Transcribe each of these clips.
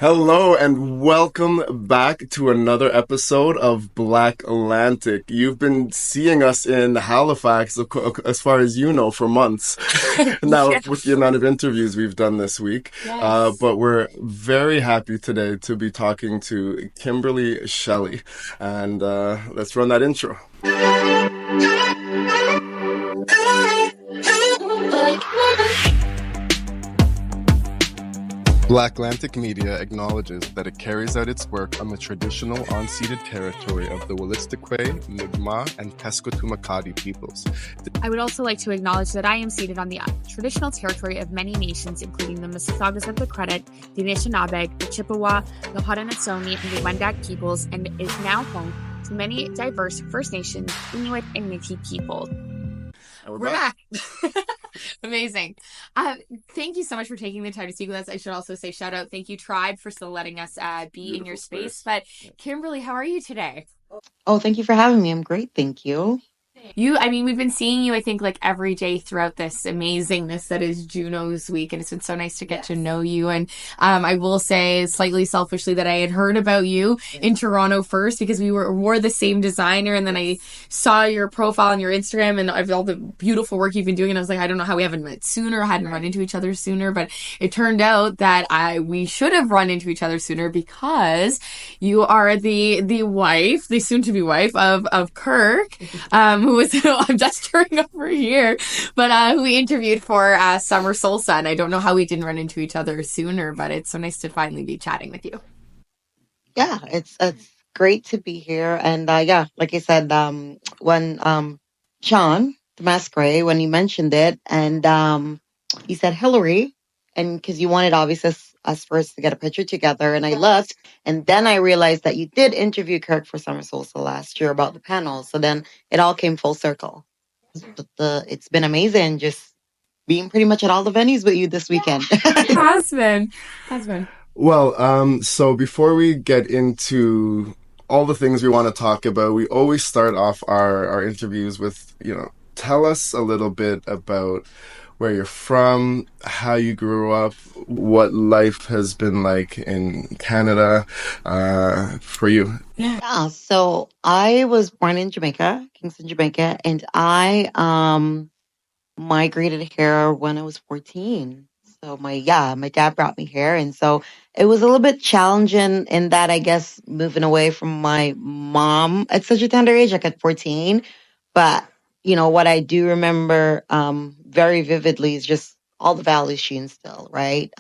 Hello and welcome back to another episode of BlackLantic. You've been seeing us in Halifax, as far as you know, for months now with the Yes. amount of interviews we've done this week. Yes. But we're very happy today to be talking to Kimberlee Shelley. And let's run that intro. BlackLantic Media acknowledges that it carries out its work on the traditional unceded territory of the Wolastoqey, Mi'kmaq, and Pescotuma peoples. I would also like to acknowledge that I am seated on the traditional territory of many nations, including the Mississaugas of the Credit, the Anishinaabe, the Chippewa, the Haudenosaunee, and the Wendat peoples, and is now home to many diverse First Nations, Inuit, and Métis people. And we're We're back. back. Amazing. Thank you so much for taking the time to speak with us. I should also say shout out. Thank you, Tribe, for still letting us be in your Beautiful space. But Kimberlee, how are you today? Oh, thank you for having me. I'm great, thank you. We've been seeing you, I think, like every day throughout this amazingness that is Juno's week, and it's been so nice to get to know you. And I will say, slightly selfishly, that I had heard about you in Toronto first because we wore the same designer, and then I saw your profile on your Instagram and of all the beautiful work you've been doing, and I was like, I don't know how we haven't met sooner, hadn't run into each other sooner, but it turned out that we should have run into each other sooner because you are the wife, the soon-to-be wife of Kirk, who was, I'm just turning over here, but who we interviewed for Summer Salsa. And I don't know how we didn't run into each other sooner, but it's so nice to finally be chatting with you. Yeah, it's great to be here. And yeah, like I said, when Sean, the masquerade, when you mentioned it, and he said Hillary, and because you wanted obviously us first to get a picture together, and I looked, and then I realized that you did interview Kirk for Summer Salsa last year about the panel. So then it all came full circle. It's been amazing just being pretty much at all the venues with you this weekend. It has been. Has been. Well, so before we get into all the things we want to talk about, we always start off our interviews with, tell us a little bit about where you're from, how you grew up, what life has been like in Canada, for you. Yeah, so I was born in Jamaica, Kingston, Jamaica, and I migrated here when I was 14. So my dad brought me here, and so it was a little bit challenging in that I guess moving away from my mom at such a tender age, like at 14. But what I do remember very vividly is just all the values she instilled, right?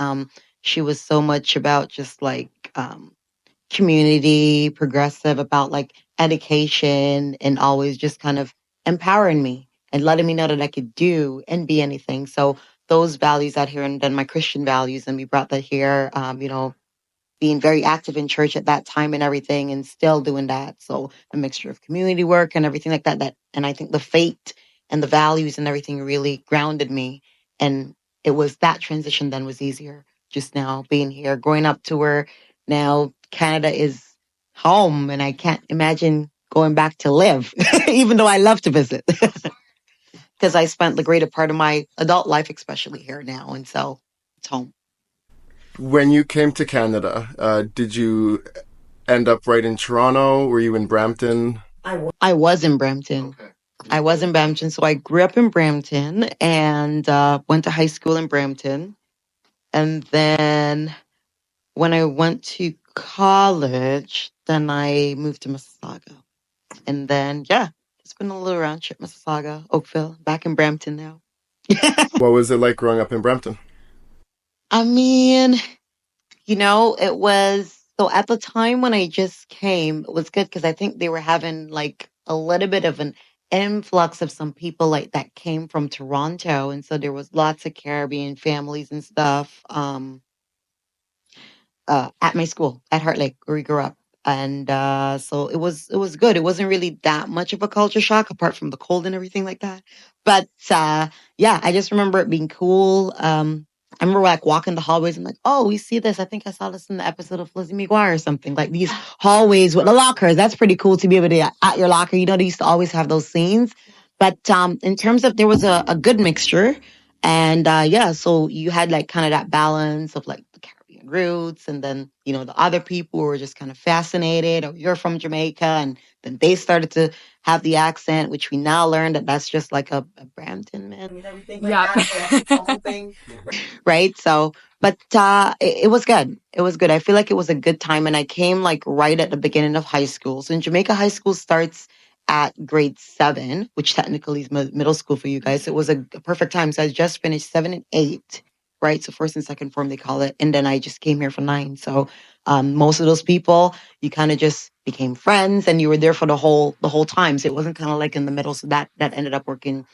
She was so much about just like community, progressive, about like education, and always just kind of empowering me and letting me know that I could do and be anything. So those values out here, and then my Christian values, and we brought that here. Being very active in church at that time and everything, and still doing that. So a mixture of community work and everything like that. And I think the faith and the values and everything really grounded me. And it was that transition then was easier. Just now being here, growing up to where now Canada is home, and I can't imagine going back to live, even though I love to visit. Because I spent the greater part of my adult life, especially here now. And so it's home. When you came to Canada, did you end up right in Toronto? Were you in Brampton? I was in Brampton. Okay. I was in Brampton. So I grew up in Brampton and went to high school in Brampton. And then when I went to college, then I moved to Mississauga. And then, yeah, it's been a little round trip, Mississauga, Oakville, back in Brampton now. What was it like growing up in Brampton? I mean, it was so at the time when I just came, it was good because I think they were having like a little bit of an influx of some people like that came from Toronto. And so there was lots of Caribbean families and stuff at my school at Heart Lake where we grew up. And so it was good. It wasn't really that much of a culture shock apart from the cold and everything like that. But yeah, I just remember it being cool. I remember like walking the hallways and like, oh, we see this. I think I saw this in the episode of Lizzie McGuire or something. Like these hallways with the lockers. That's pretty cool to be able to at your locker. They used to always have those scenes. But in terms of there was a good mixture. And yeah, so you had like kind of that balance of like the Caribbean roots. And then, the other people were just kind of fascinated, or you're from Jamaica. And then they started to have the accent, which we now learned that that's just like a Brampton, man. Everything like Yeah. that, the whole thing. Right? So, but it was good. It was good. I feel like it was a good time. And I came like right at the beginning of high school. So in Jamaica, high school starts at grade 7, which technically is middle school for you guys. It was a perfect time. So I just finished 7 and 8, right? So first and second form, they call it. And then I just came here for 9. So most of those people, you kind of just became friends and you were there for the whole time. So it wasn't kind of like in the middle. So that ended up working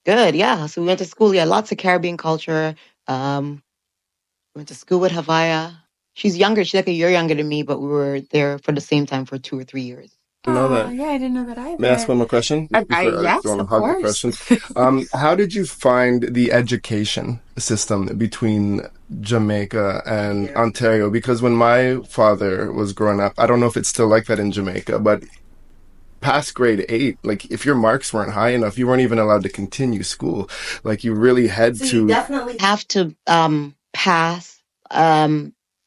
good. Yeah. So we went to school. Yeah. Lots of Caribbean culture. Went to school with Havaya. She's younger. She's like a year younger than me, but we were there for the same time for 2 or 3 years. Know that. Yeah, I didn't know that either. May I ask one more question? Yes, of course. How did you find the education system between Jamaica and Ontario? Because when my father was growing up, I don't know if it's still like that in Jamaica, but past grade 8, like if your marks weren't high enough, you weren't even allowed to continue school. Like you really had to. You definitely have to pass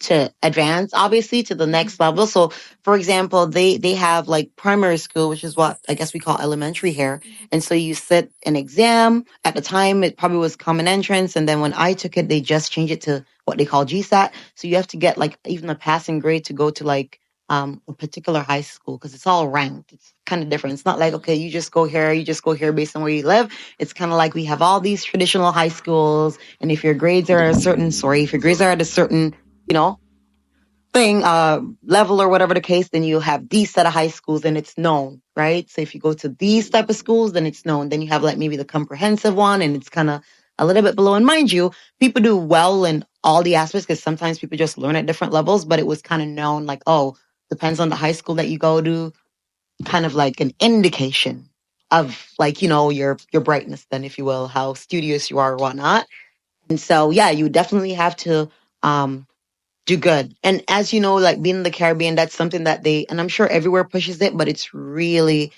to advance, obviously, to the next level. So, for example, they have like primary school, which is what I guess we call elementary here. And so you sit an exam. At the time, it probably was common entrance. And then when I took it, they just changed it to what they call GSAT. So you have to get like even a passing grade to go to like a particular high school because it's all ranked. It's kind of different. It's not like, okay, you just go here based on where you live. It's kind of like we have all these traditional high schools. And if your grades are at a certain, thing, level or whatever the case, then you have these set of high schools and it's known, right? So if you go to these type of schools, then it's known. Then you have like maybe the comprehensive one and it's kind of a little bit below. And mind you, people do well in all the aspects because sometimes people just learn at different levels, but it was kind of known like, oh, depends on the high school that you go to, kind of like an indication of like, your brightness then, if you will, how studious you are or whatnot. And so, yeah, you definitely have to do good. And as you know, like being in the Caribbean, that's something that and I'm sure everywhere pushes it, but it's really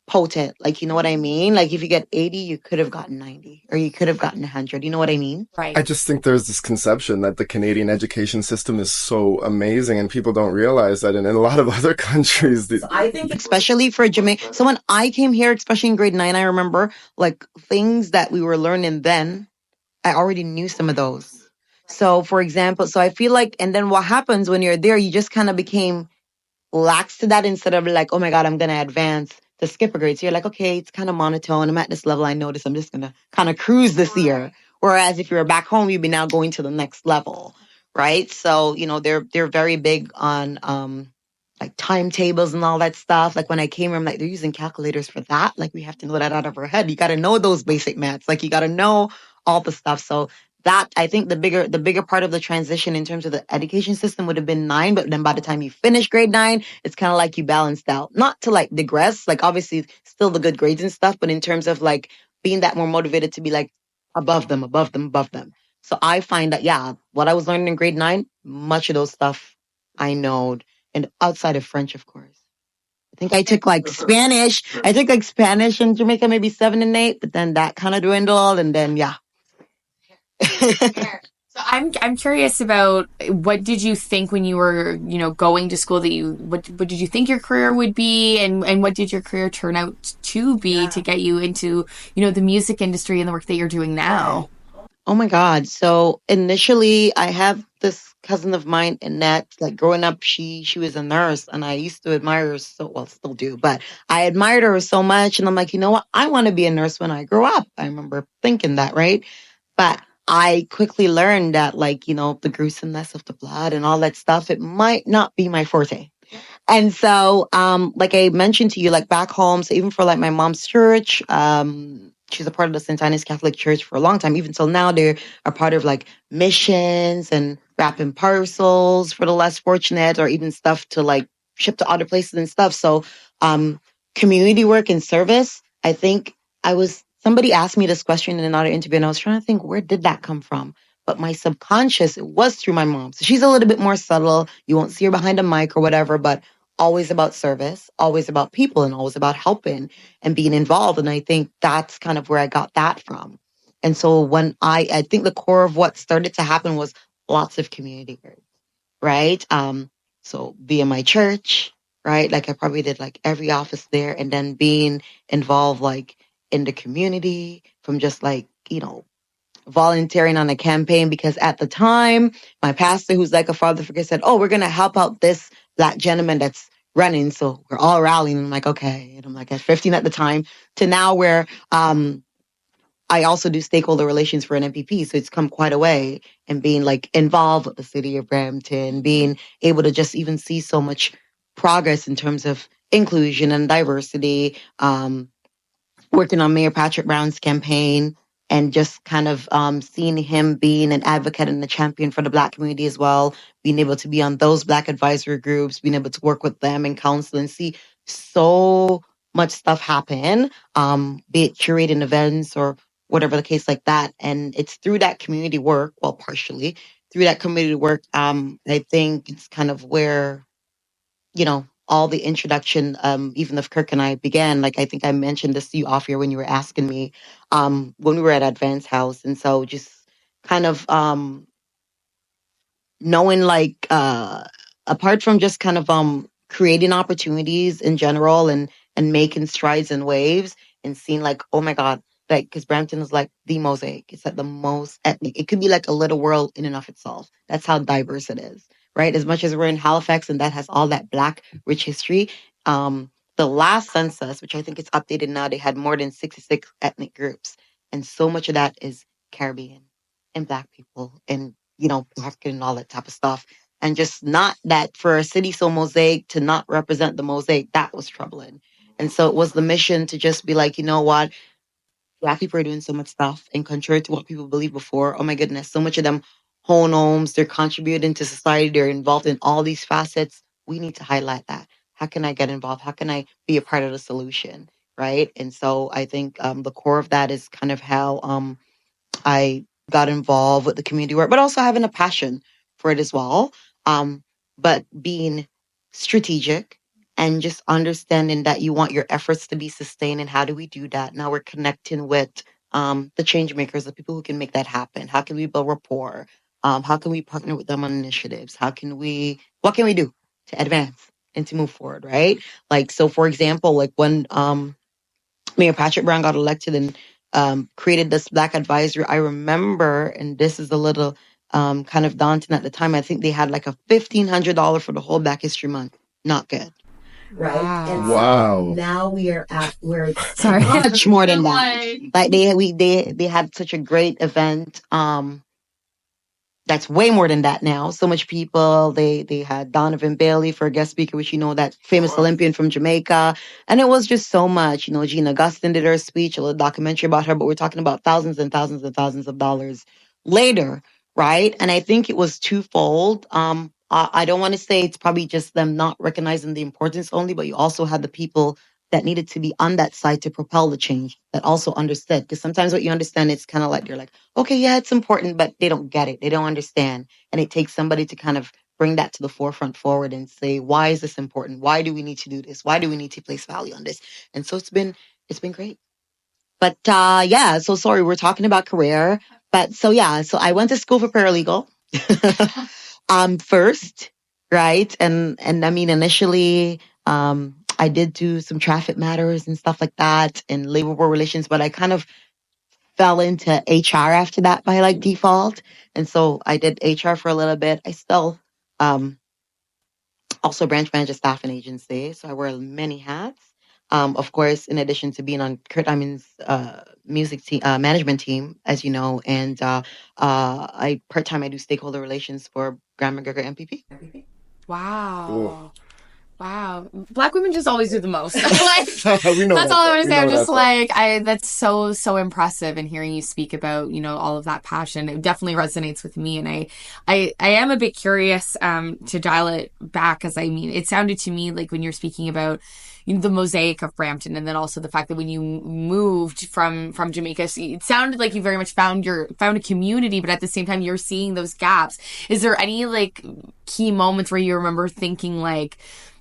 potent. Like, you know what I mean? Like if you get 80, you could have gotten 90 or you could have gotten 100. You know what I mean? Right. I just think there's this conception that the Canadian education system is so amazing and people don't realize that in a lot of other countries. So I think especially for Jamaica. So when I came here, especially in grade 9, I remember like things that we were learning then, I already knew some of those. So for example, I feel like, and then what happens when you're there, you just kind of became lax to that instead of like, oh my God, I'm going to advance to skip a grade. So you're like, okay, it's kind of monotone. I'm at this level. I know this. I'm just going to kind of cruise this year. Whereas if you're back home, you'd be now going to the next level. Right. So, they're very big on, like timetables and all that stuff. Like when I came here, I'm like, they're using calculators for that. Like we have to know that out of our head. You got to know those basic maths. Like you got to know all the stuff. So that I think the bigger part of the transition in terms of the education system would have been 9, but then by the time you finish grade 9, it's kind of like you balanced out. Not to like digress, like obviously still the good grades and stuff, but in terms of like being that more motivated to be like above them. So I find that what I was learning in grade 9, much of those stuff I know, and outside of French, of course. I think I took like Spanish. I took like Spanish in Jamaica, maybe 7 and 8, but then that kind of dwindled, and then So I'm curious about what did you think when you were going to school what did you think your career would be and what did your career turn out to be to get you into the music industry and the work that you're doing now? Oh my God! So initially, I have this cousin of mine, Annette. Like growing up, she was a nurse, and I used to admire her still do, but I admired her so much, and I'm like, you know what? I want to be a nurse when I grow up. I remember thinking that, right? But I quickly learned that, like, the gruesomeness of the blood and all that stuff, it might not be my forte. And so, like I mentioned to you, like back home, so even for like my mom's church, she's a part of the St. Anne's Catholic Church for a long time. Even till now, they're a part of like missions and wrapping parcels for the less fortunate, or even stuff to like ship to other places and stuff. So, community work and service, I think somebody asked me this question in another interview, and I was trying to think, where did that come from? But my subconscious, it was through my mom. So she's a little bit more subtle. You won't see her behind a mic or whatever, but always about service, always about people, and always about helping and being involved. And I think that's kind of where I got that from. And so when I think the core of what started to happen was lots of community work, right? So being my church, right? Like I probably did like every office there, and then being involved like in the community from just like, volunteering on a campaign, because at the time, my pastor, who's like a father figure, said, "Oh, we're going to help out this Black gentleman that's running." So we're all rallying. And I'm like, okay. And I'm like at 15 at the time to now where, I also do stakeholder relations for an MPP. So it's come quite a way, and being like involved with the city of Brampton, being able to just even see so much progress in terms of inclusion and diversity, working on Mayor Patrick Brown's campaign, and just kind of seeing him being an advocate and a champion for the Black community as well, being able to be on those Black advisory groups, being able to work with them and counsel and see so much stuff happen, be it curating events or whatever the case like that. And it's through that community work, well, partially through that community work, I think it's kind of where all the introduction, even of Kirk and I began. Like I think I mentioned this to you off here when you were asking me, when we were at Advance House. And so just kind of knowing like apart from just kind of creating opportunities in general and making strides and waves and seeing like, oh my God, like because Brampton is like the mosaic. It's like the most ethnic. It could be like a little world in and of itself. That's how diverse it is, right? As much as we're in Halifax and that has all that Black rich history. The last census, which I think is updated now, they had more than 66 ethnic groups, and so much of that is Caribbean and Black people and African and all that type of stuff. And just not that for a city so mosaic to not represent the mosaic, that was troubling. And so it was the mission to just be like, you know what? Black people are doing so much stuff. And contrary to what people believed before, oh my goodness, so much of them own homes, they're contributing to society, they're involved in all these facets. We need to highlight that. How can I get involved? How can I be a part of the solution? Right. And so I think the core of that is kind of how I got involved with the community work, but also having a passion for it as well. But being strategic and just understanding that you want your efforts to be sustained. And how do we do that? Now we're connecting with the change makers, the people who can make that happen. How can we build rapport? How can we partner with them on initiatives? What can we do to advance and to move forward? Right. Like, so for example, like when Mayor Patrick Brown got elected and created this Black advisory, I remember, and this is a little kind of daunting at the time, I think they had like a $1,500 for the whole Black History Month. Not good. Right. Wow. And Wow. now we're Sorry. much more than that. Like they had such a great event. That's way more than that now. So much people. They had Donovan Bailey for a guest speaker, which that famous Olympian from Jamaica. And it was just so much. Gina Gustin did her speech, a little documentary about her, but we're talking about thousands and thousands and thousands of dollars later, right? And I think it was twofold. I don't want to say it's probably just them not recognizing the importance only, but you also had the people that needed to be on that side to propel the change that also understood. Because sometimes what you understand, it's kind of like you're like, okay, yeah, it's important, but they don't get it. They don't understand. And it takes somebody to kind of bring that to the forefront forward and say, why is this important? Why do we need to do this? Why do we need to place value on this? And so it's been great. But yeah, so sorry, we're talking about career. But so I went to school for paralegal first, right? And I mean, initially, I did do some traffic matters and stuff like that and labor board relations, but I kind of fell into HR after that by like default. And so I did HR for a little bit. I still also branch manager staffing agency. So I wear many hats. Of course, in addition to being on Kirk Diamond's music team, management team, as you know, and I part-time I do stakeholder relations for Grand McGregor MPP. Wow. Cool. Wow. Black women just always do the most. Like, We know that's that, all I'm though. gonna We say. know I'm just that, like, that's so impressive. And hearing you speak about, all of that passion, it definitely resonates with me. And I am a bit curious, to dial it back, as I mean, it sounded to me like when you're speaking about, the mosaic of Brampton, and then also the fact that when you moved from Jamaica, so it sounded like you very much found a community, but at the same time you're seeing those gaps. Is there any like key moments where you remember thinking like,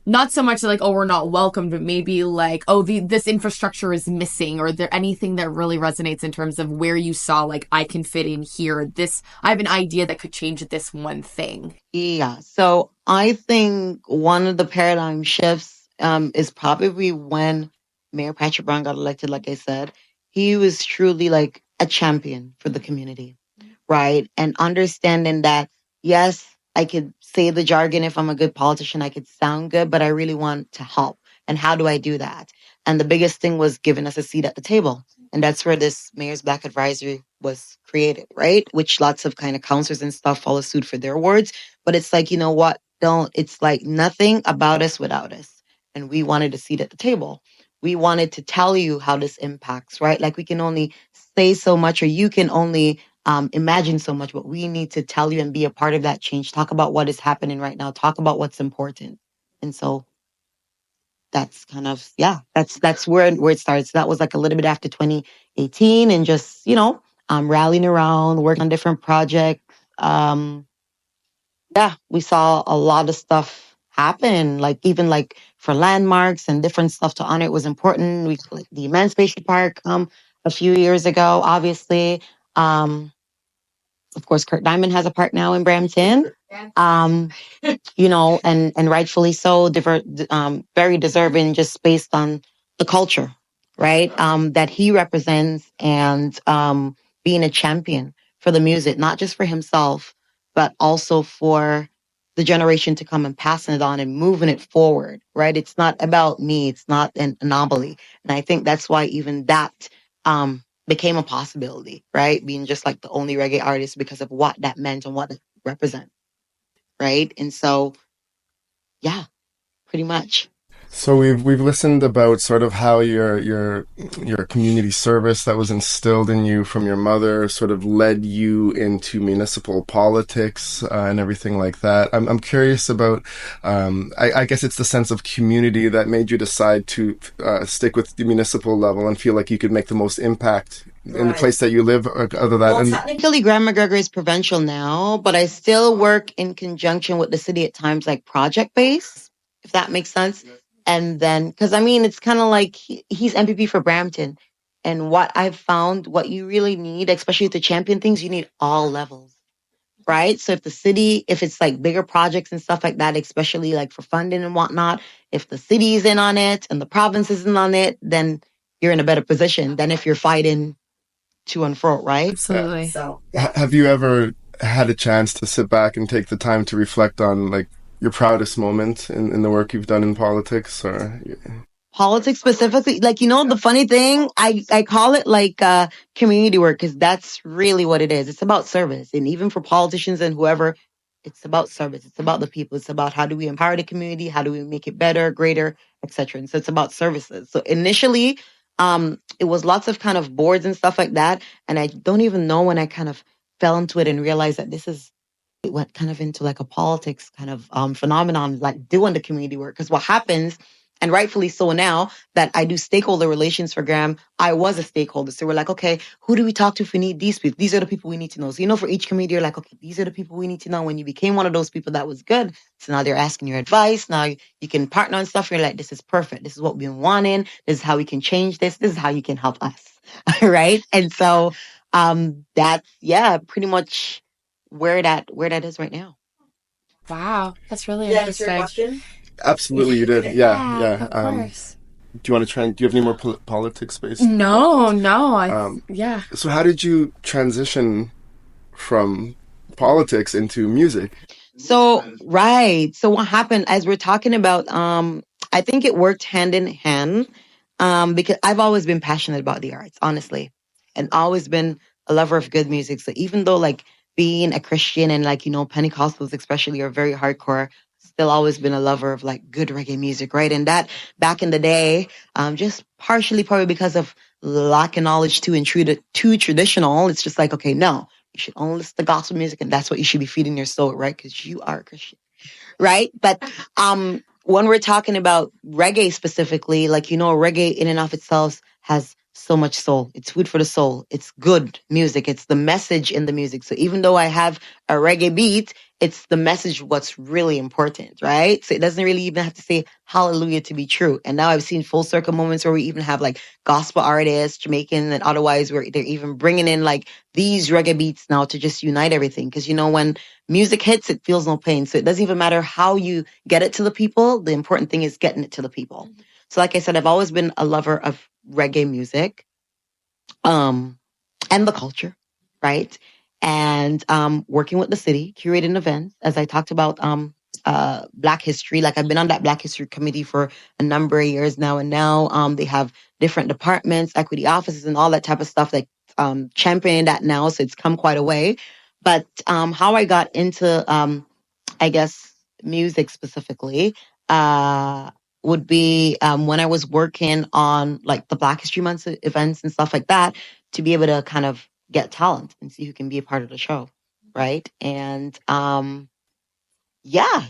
not so much like, oh, we're not welcome, but maybe like, oh, this infrastructure is missing, or there anything that really resonates in terms of where you saw like, I can fit in here, I have an idea that could change this one thing? Yeah. So I think one of the paradigm shifts is probably when Mayor Patrick Brown got elected. Like I said, he was truly like a champion for the community, right? And understanding that, yes, I could say the jargon if I'm a good politician, I could sound good, but I really want to help. And how do I do that? And the biggest thing was giving us a seat at the table. And that's where this Mayor's Black Advisory was created, right? Which lots of kind of counselors and stuff follow suit for their awards. But it's like, you know what? It's like nothing about us without us. And we wanted a seat at the table. We wanted to tell you how this impacts, right? Like we can only say so much, or you can only imagine so much, but we need to tell you and be a part of that change. Talk about what is happening right now. Talk about what's important. And so that's kind of, that's where it starts. That was like a little bit after 2018, and just, rallying around, working on different projects. We saw a lot of stuff happen, like even like for landmarks and different stuff to honor. It was important. We like the Emancipation Park a few years ago, obviously. Of course, Kirk Diamond has a park now in Brampton. And rightfully so, very deserving just based on the culture, right? That he represents, and being a champion for the music, not just for himself, but also for the generation to come and passing it on and moving it forward, right? It's not about me. It's not an anomaly. And I think that's why even that became a possibility, right? Being just like the only reggae artist, because of what that meant and what it represents, right? And so, pretty much. So we've listened about sort of how your community service that was instilled in you from your mother sort of led you into municipal politics and everything like that. I'm curious about I guess it's the sense of community that made you decide to stick with the municipal level and feel like you could make the most impact in the place that you live. Other than that, technically, Grand McGregor is provincial now, but I still work in conjunction with the city at times, like project based, if that makes sense. And then, because it's kind of like he's MPP for Brampton. And what I've found, what you really need, especially to champion things, you need all levels, right? So if it's like bigger projects and stuff like that, especially like for funding and whatnot, if the city is in on it and the province is in on it, then you're in a better position than if you're fighting to and fro, right? Absolutely. So, have you ever had a chance to sit back and take the time to reflect on like your proudest moment in the work you've done in politics, or politics specifically? Like, the funny thing, I call it like community work, because that's really what it is. It's about service. And even for politicians and whoever, it's about service. It's about the people. It's about how do we empower the community? How do we make it better, greater, etc. And so it's about services. So initially, it was lots of kind of boards and stuff like that. And I don't even know when I kind of fell into it and realized that it went kind of into like a politics kind of phenomenon, like doing the community work. Because what happens, and rightfully so now, that I do stakeholder relations for Graham, I was a stakeholder. So we're like, okay, who do we talk to if we need these people? These are the people we need to know. So, for each community, you're like, okay, these are the people we need to know. When you became one of those people, that was good. So now they're asking your advice. Now you can partner on stuff. You're like, this is perfect. This is what we've been wanting. This is how we can change this. This is how you can help us. Right. And so that's, pretty much where that is right now. Wow, that's really interesting. Your question? Absolutely, you did. Yeah. Of course. Do you want to try? Do you have any more politics based? No. So how did you transition from politics into music? So what happened, as we're talking about, I think it worked hand in hand, because I've always been passionate about the arts, honestly, and always been a lover of good music. So even though like being a Christian and like, Pentecostals especially are very hardcore, still always been a lover of like good reggae music, right? And that back in the day, just partially probably because of lack of knowledge too traditional, it's just like, okay, no, you should only listen to gospel music, and that's what you should be feeding your soul, right? Because you are a Christian, right? But when we're talking about reggae specifically, like, reggae in and of itself has so much soul. It's food for the soul. It's good music. It's the message in the music. So even though I have a reggae beat, it's the message what's really important, right? So it doesn't really even have to say hallelujah to be true. And now I've seen full circle moments where we even have like gospel artists, Jamaican and otherwise, where they're even bringing in like these reggae beats now to just unite everything. Because, when music hits, it feels no pain. So it doesn't even matter how you get it to the people. The important thing is getting it to the people. So like I said, I've always been a lover of reggae music, and the culture, right? And working with the city, curating events, as I talked about Black History. Like I've been on that Black History committee for a number of years now, and now they have different departments, equity offices, and all that type of stuff that championing that now. So it's come quite a way. But how I got into, I guess, music specifically, would be when I was working on like the Black History Month events and stuff like that, to be able to kind of get talent and see who can be a part of the show, right? And yeah,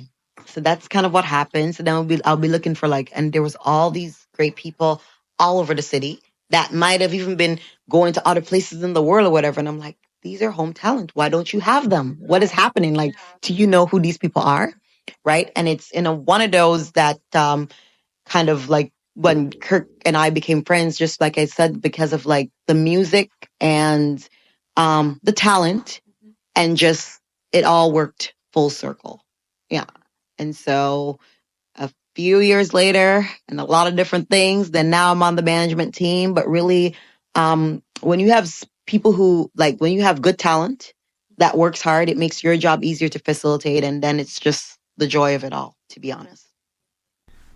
so that's kind of what happened. So then I'll be looking for like, and there was all these great people all over the city that might have even been going to other places in the world or whatever. And I'm like, these are home talent. Why don't you have them? What is happening? Like, do you know who these people are? Right. And it's in one of those that kind of like when Kirk and I became friends, just like I said, because of like the music and the talent, and just it all worked full circle. Yeah. And so a few years later and a lot of different things, then now I'm on the management team. But really, when you have people who like, when you have good talent that works hard, it makes your job easier to facilitate. And then it's just the joy of it all, to be honest.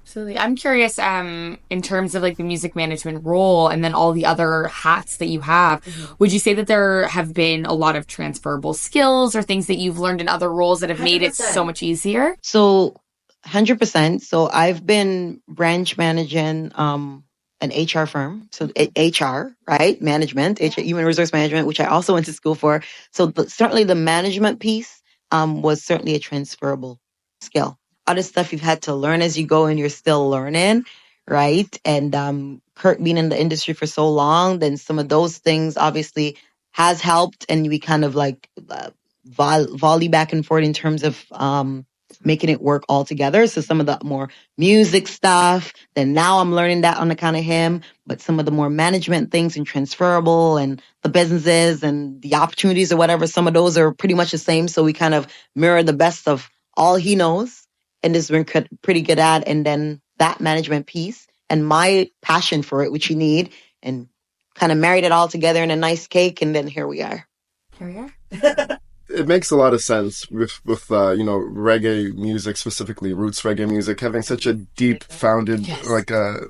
Absolutely. I'm curious, in terms of like the music management role and then all the other hats that you have, would you say that there have been a lot of transferable skills or things that you've learned in other roles that have made it so much easier? So 100%. So I've been branch managing an HR firm. So HR, right? Management, human resource management, which I also went to school for. So certainly the management piece was certainly a transferable skill. Other stuff you've had to learn as you go and you're still learning, right? And Kirk being in the industry for so long, then some of those things obviously has helped, and we kind of like volley back and forth in terms of making it work all together. So some of the more music stuff, then now I'm learning that on account of him, but some of the more management things and transferable and the businesses and the opportunities or whatever, some of those are pretty much the same. So we kind of mirror the best of all he knows and has been pretty good at. And then that management piece and my passion for it, which you need, and kind of married it all together in a nice cake. And then here we are. Here we are. It makes a lot of sense with reggae music, specifically roots reggae music, having such a deep founded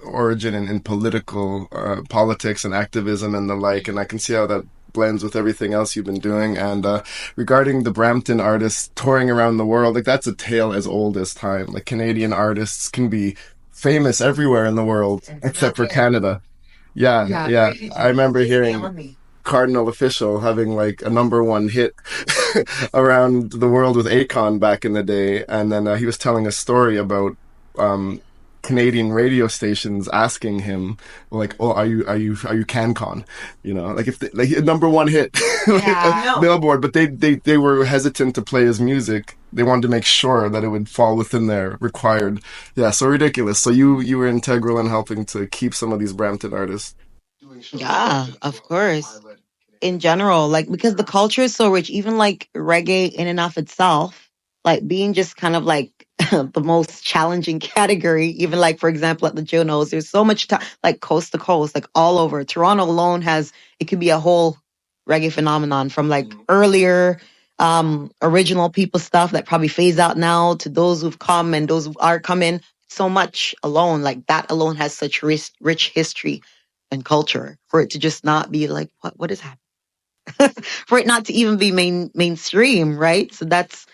origin in political politics and activism and the like. And I can see how that blends with everything else you've been doing. And regarding the Brampton artists touring around the world, like that's a tale as old as time. Like Canadian artists can be famous everywhere in the world except for Canada. Yeah. I remember hearing Cardinal Official having like a #1 hit around the world with Akon back in the day, and then he was telling a story about Canadian radio stations asking him like, "Oh, are you CanCon?" Like if like a #1 hit Billboard, but they were hesitant to play his music. They wanted to make sure that it would fall within their required. Yeah, so ridiculous. So you were integral in helping to keep some of these Brampton artists. Yeah, of course. In general, like because the culture is so rich, even like reggae in and of itself, like being just kind of like the most challenging category, even like for example at the Junos, there's so much like coast to coast, like all over. Toronto alone it could be a whole reggae phenomenon from like earlier original people stuff that probably phase out now to those who've come and those who are coming. So much alone, like that alone has such rich history and culture for it to just not be like what is happening. For it not to even be mainstream, right? So that's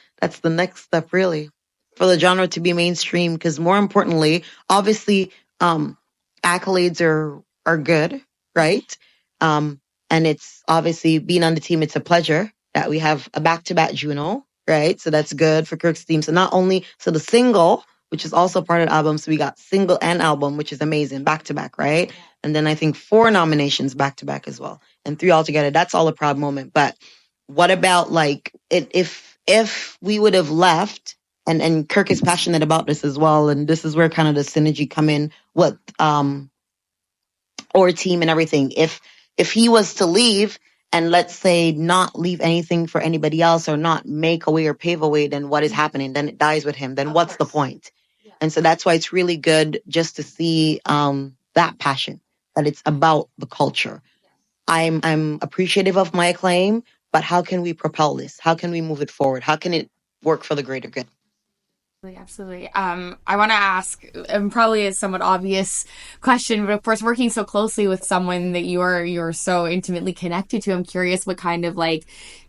the next step, really, for the genre to be mainstream. Because more importantly, obviously, accolades are good, right? And it's obviously being on the team. It's a pleasure that we have a back-to-back Juno, right? So that's good for Kirk's team. So not only the single, which is also part of the album. So we got single and album, which is amazing, back to back, right? And then I think 4 nominations back to back as well, and 3 altogether. That's all a proud moment. But what about like if we would have left, and Kirk is passionate about this as well, and this is where kind of the synergy come in with our team and everything. If he was to leave and let's say not leave anything for anybody else or not make a way or pave a way, then what is happening? Then it dies with him. Then what's the point? And so that's why it's really good just to see that passion, that it's about the culture. I'm appreciative of my acclaim, but how can we propel this? How can we move it forward? How can it work for the greater good? Absolutely. I want to ask, probably a somewhat obvious question, but of course, working so closely with someone that you're so intimately connected to, I'm curious what kind of like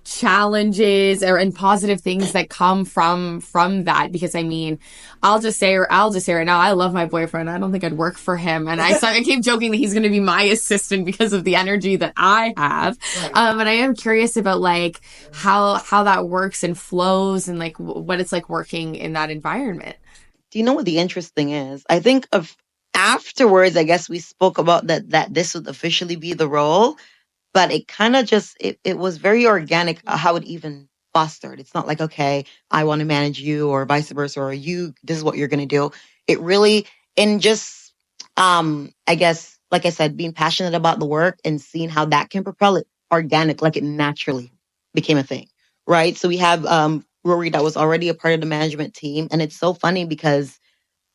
challenges and positive things that come from that. Because I mean, I'll just say right now, I love my boyfriend. I don't think I'd work for him, and I keep joking that he's going to be my assistant because of the energy that I have. And I am curious about like how that works and flows, and like what it's like working in that environment. Do you know what the interesting is? I think of afterwards, I guess we spoke about that this would officially be the role, but it kind of just it was very organic how it even fostered. It's not like, okay, I want to manage you or vice versa, or this is what you're gonna do. It really, and just I guess like I said, being passionate about the work and seeing how that can propel it organic, like it naturally became a thing. Right. So we have Rory that was already a part of the management team. And it's so funny because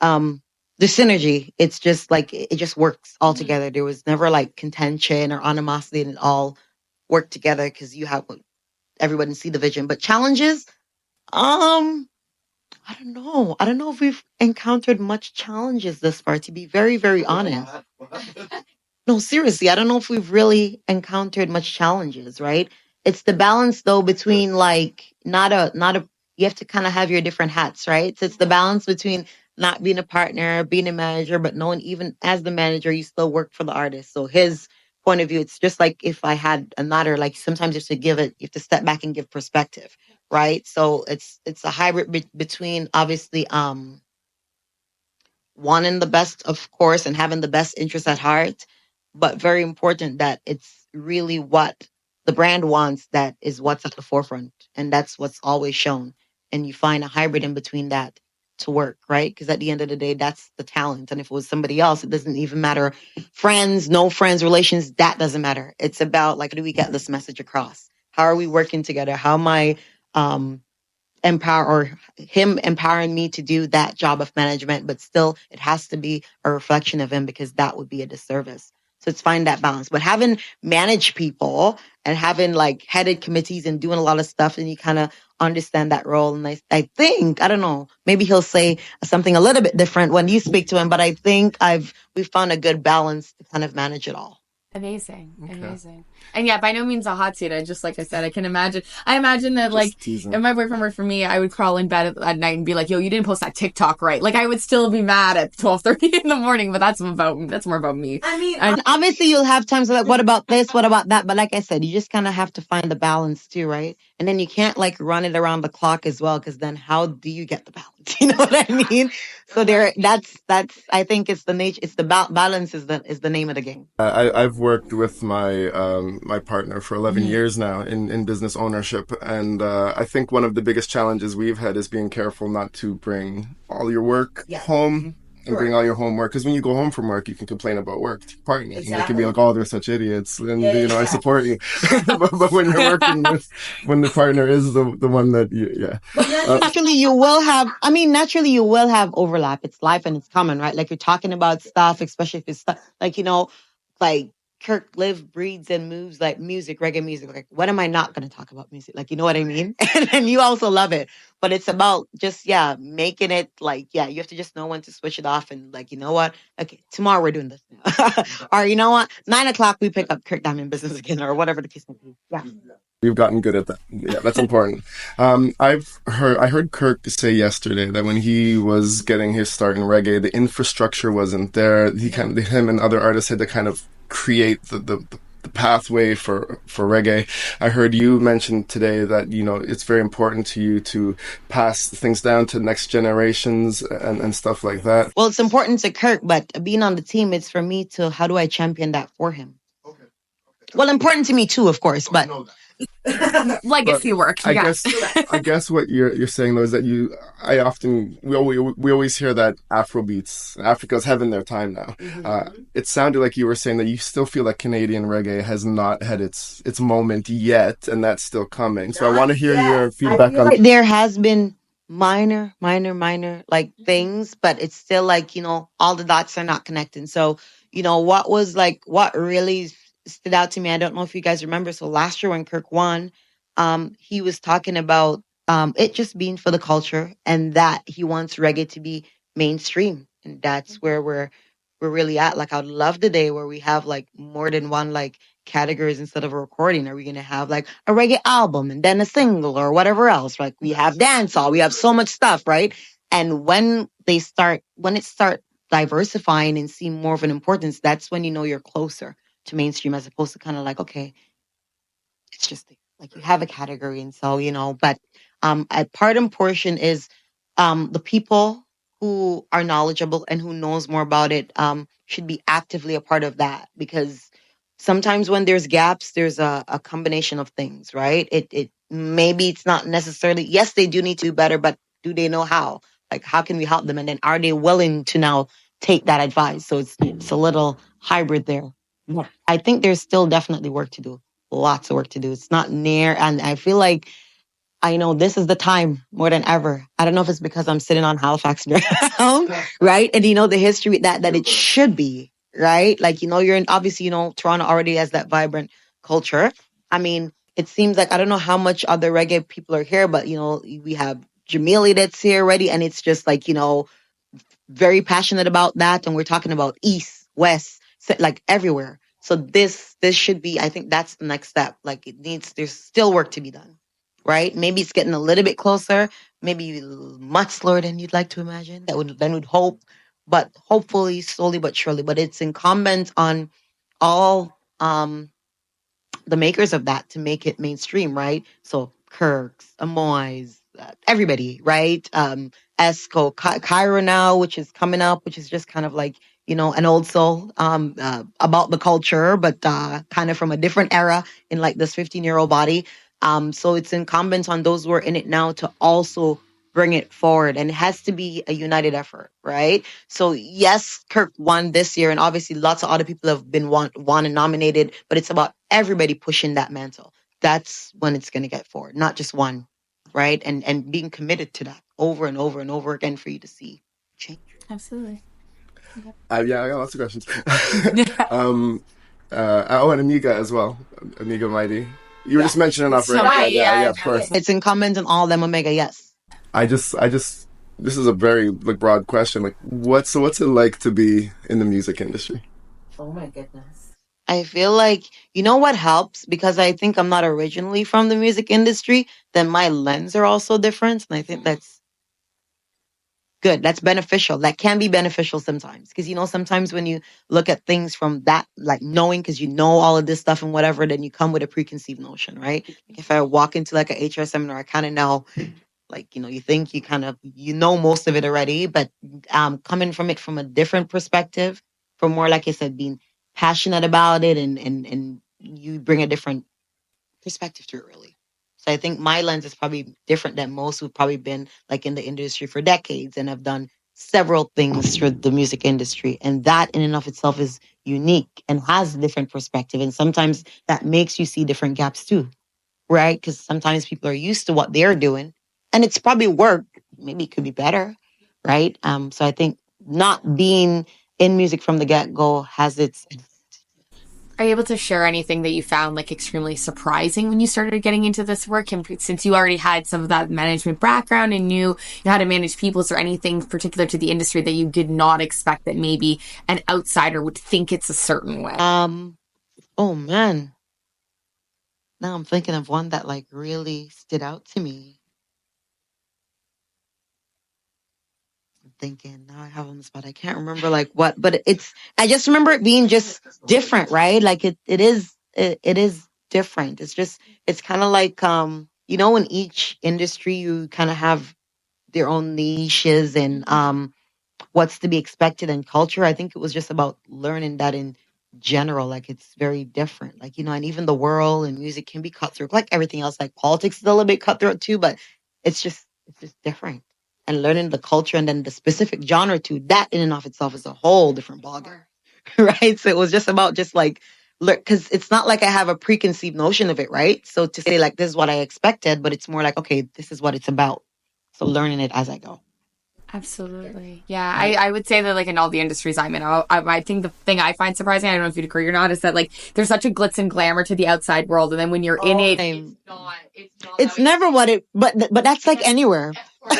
the synergy, it's just like it just works all together. There was never like contention or animosity, and it all worked together because you have everyone see the vision. But challenges, I don't know. I don't know if we've encountered much challenges this far, to be very, very honest. No, seriously, I don't know if we've really encountered much challenges, right? It's the balance though between like not a you have to kind of have your different hats, right? So it's the balance between not being a partner, being a manager, but knowing even as the manager, you still work for the artist. So his point of view, it's just like if I had another, like sometimes you have to you have to step back and give perspective, right? So it's a hybrid between obviously wanting the best, of course, and having the best interest at heart, but very important that it's really what the brand wants that is what's at the forefront. And that's what's always shown. And you find a hybrid in between that to work, right? Because at the end of the day, that's the talent. And if it was somebody else, it doesn't even matter. Friends, no friends, relations, that doesn't matter. It's about like, do we get this message across? How are we working together? How am I empower or him empowering me to do that job of management, but still it has to be a reflection of him because that would be a disservice. So it's find that balance. But having managed people and having like headed committees and doing a lot of stuff, and you kind of understand that role. And I think, I don't know, maybe he'll say something a little bit different when you speak to him, but I think we've found a good balance to kind of manage it all. Amazing. Okay. Amazing. And yeah, by no means a hot seat. Just like I said, I imagine that like if my boyfriend were for me, I would crawl in bed at night and be like, yo, you didn't post that TikTok right. Like I would still be mad at 12:30 in the morning, but that's more about me. I mean, obviously you'll have times like, what about this? What about that? But like I said, you just kind of have to find the balance too, right? And then you can't like run it around the clock as well, because then how do you get the balance? You know what I mean? So that's I think it's the nature. It's the balance is the name of the game. I've worked with my my partner for 11 years now in business ownership, and I think one of the biggest challenges we've had is being careful not to bring all your work home. And bring all your homework, because when you go home from work, you can complain about work to your partner. Exactly. And they can be like, "Oh, they're such idiots," and I support you. but when you're working with, when the partner is the one that naturally you will have. I mean, naturally you will have overlap. It's life and it's common, right? Like you're talking about stuff, especially if it's stuff like like Kirk lives, breathes, and moves like music, reggae music. Like, when am I not going to talk about music? Like, you know what I mean? And you also love it. But it's about just, making it like, you have to just know when to switch it off and like, you know what? Okay, tomorrow we're doing this now. Or you know what? 9:00 we pick up Kirk Diamond business again, or whatever the case may be. Yeah. We've gotten good at that. Yeah, that's important. I heard Kirk say yesterday that when he was getting his start in reggae, the infrastructure wasn't there. Him and other artists had to kind of create the the pathway for reggae. I heard you mention today that it's very important to you to pass things down to next generations and stuff like that. Well, it's important to Kirk, but being on the team, it's for me to how do I champion that for him? Okay. Well, important to me too, of course, but legacy work. I guess what you're saying though is that we always hear that Africa's having their time now. It sounded like you were saying that you still feel that Canadian reggae has not had its moment yet, and that's still coming. So I want to hear your feedback on. Like there has been minor like things, but it's still like all the dots are not connecting. So what really stood out to me. I don't know if you guys remember. So last year when Kirk won, he was talking about it just being for the culture and that he wants reggae to be mainstream. And that's where we're really at. Like I'd love the day where we have like more than one like categories instead of a recording. Are we gonna have like a reggae album and then a single or whatever else? Like we have dancehall, we have so much stuff, right? And when it start diversifying and see more of an importance, that's when you're closer to mainstream as opposed to kind of like, okay, it's just like you have a category. And so, but a part and portion is the people who are knowledgeable and who knows more about it should be actively a part of that, because sometimes when there's gaps, there's a combination of things, right? It maybe it's not necessarily, yes, they do need to do better, but do they know how? Like, how can we help them? And then are they willing to now take that advice? So it's a little hybrid there. Yeah. I think there's still definitely work to do. Lots of work to do. It's not near. And I feel like I know this is the time more than ever. I don't know if it's because I'm sitting on Halifax ground, right? And the history that it should be, right? Like, you're in, obviously, Toronto already has that vibrant culture. I mean, it seems like, I don't know how much other reggae people are here, but, we have Jamaica that's here already. And it's just like, very passionate about that. And we're talking about East, West, like everywhere. So this should be, I think that's the next step. Like there's still work to be done, right? Maybe it's getting a little bit closer, maybe much slower than you'd like to imagine. Then would hope, but hopefully slowly but surely. But it's incumbent on all the makers of that to make it mainstream, right? So Kirk's, Amoy's, everybody, right? Esco, Cairo now, which is coming up, which is just kind of like, an old soul about the culture, but kind of from a different era in like this 15-year-old body. So it's incumbent on those who are in it now to also bring it forward, and it has to be a united effort, right? So yes, Kirk won this year, and obviously lots of other people have been won and nominated, but it's about everybody pushing that mantle. That's when it's going to get forward, not just one, right? And being committed to that over and over and over again for you to see change. Absolutely. I got lots of questions. And Amiga as well. Amiga Mighty. You were just mentioning off, right? Right, yeah, of course. It's incumbent on all of them, Omega, yes. I just, this is a very broad question. Like, what's it like to be in the music industry? Oh my goodness. I feel like, what helps? Because I think I'm not originally from the music industry, then my lens are also different. And I think that's good. That's beneficial. That can be beneficial sometimes. Because, sometimes when you look at things from that, like knowing, because all of this stuff and whatever, then you come with a preconceived notion, right? Like if I walk into like a HR seminar, I kind of know, like, you think you kind of, most of it already, but coming from it from a different perspective, from more, like I said, being passionate about it and you bring a different perspective to it, really. So I think my lens is probably different than most who've probably been like in the industry for decades and have done several things for the music industry. And that in and of itself is unique and has a different perspective. And sometimes that makes you see different gaps too, right? Because sometimes people are used to what they're doing and it's probably work. Maybe it could be better, right? So I think not being in music from the get-go has its... Are you able to share anything that you found like extremely surprising when you started getting into this work? And since you already had some of that management background and knew how to manage people, is there anything particular to the industry that you did not expect that maybe an outsider would think it's a certain way? Oh man. Now I'm thinking of one that like really stood out to me. Thinking now I have on the spot. I can't remember like what, but I just remember it being just different, right? Like it is it is different. It's kind of like, in each industry, you kind of have their own niches and what's to be expected in culture. I think it was just about learning that in general, like it's very different. Like, and even the world and music can be cutthroat, like everything else, like politics is a little bit cutthroat too, but it's just different. And learning the culture and then the specific genre to that in and of itself is a whole different ballgame. Right? So it was just about just like look, because it's not like I have a preconceived notion of it, right? So to say like this is what I expected, but it's more like, okay, this is what it's about. So learning it as I go. Absolutely. Yeah, I would say that like in all the industries I'm in, I think the thing I find surprising, I don't know if you'd agree or not, is that like there's such a glitz and glamour to the outside world, and then when you're in it, it's never what it, but that's like anywhere,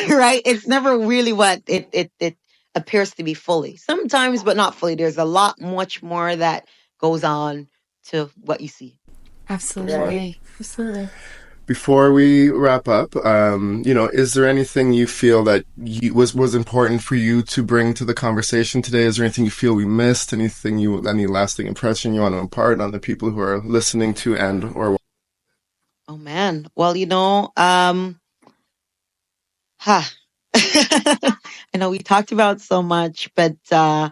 right? It's never really what it appears to be fully. Sometimes, but not fully. There's a lot much more that goes on to what you see. Absolutely. Absolutely. Before we wrap up, is there anything you feel that was important for you to bring to the conversation today? Is there anything you feel we missed? Any lasting impression you want to impart on the people who are listening to or? Oh man, well, I know we talked about so much, but I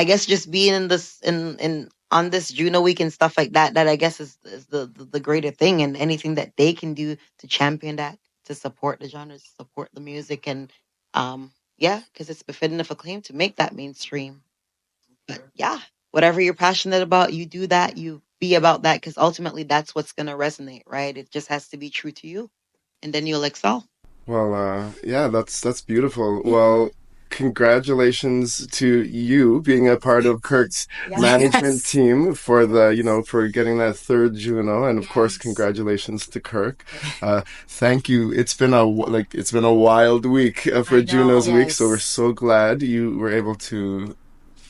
guess just being in this in on this Juno week and stuff like that I guess is the greater thing, and anything that they can do to champion that, to support the genres, support the music, and because it's befitting of a claim to make that mainstream. But yeah, whatever you're passionate about, you do that, you be about that, because ultimately that's what's gonna resonate, right? It just has to be true to you, and then you'll excel. Well, yeah, that's beautiful. Well, congratulations to you being a part of Kirk's management team for for getting that third Juno, and of course, congratulations to Kirk. Thank you. It's been a wild week for Juno's week, so we're so glad you were able to.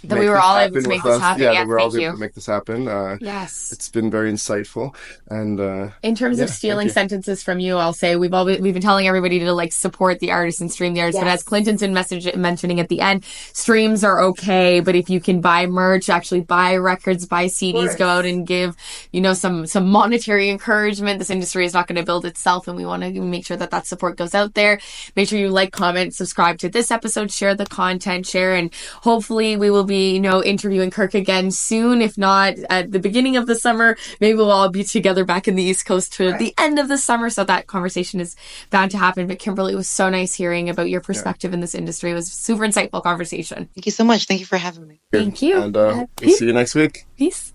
That we were all able to make this happen. Yeah, that we're all able to make this happen. Yes. It's been very insightful. And in terms of stealing sentences from you, I'll say we've been telling everybody to like support the artists and stream the artists. Yes. But as Clinton's been mentioning at the end, streams are okay. But if you can buy merch, actually buy records, buy CDs, go out and give, some monetary encouragement. This industry is not going to build itself, and we want to make sure that support goes out there. Make sure you like, comment, subscribe to this episode, share the content, and hopefully we will be interviewing Kirk again soon. If not at the beginning of the summer, maybe we'll all be together back in the East Coast to the end of the summer, so that conversation is bound to happen. But Kimberlee, it was so nice hearing about your perspective in this industry. It was a super insightful conversation. Thank you so much. Thank you for having me. Thank you. And we'll see you next week. Peace.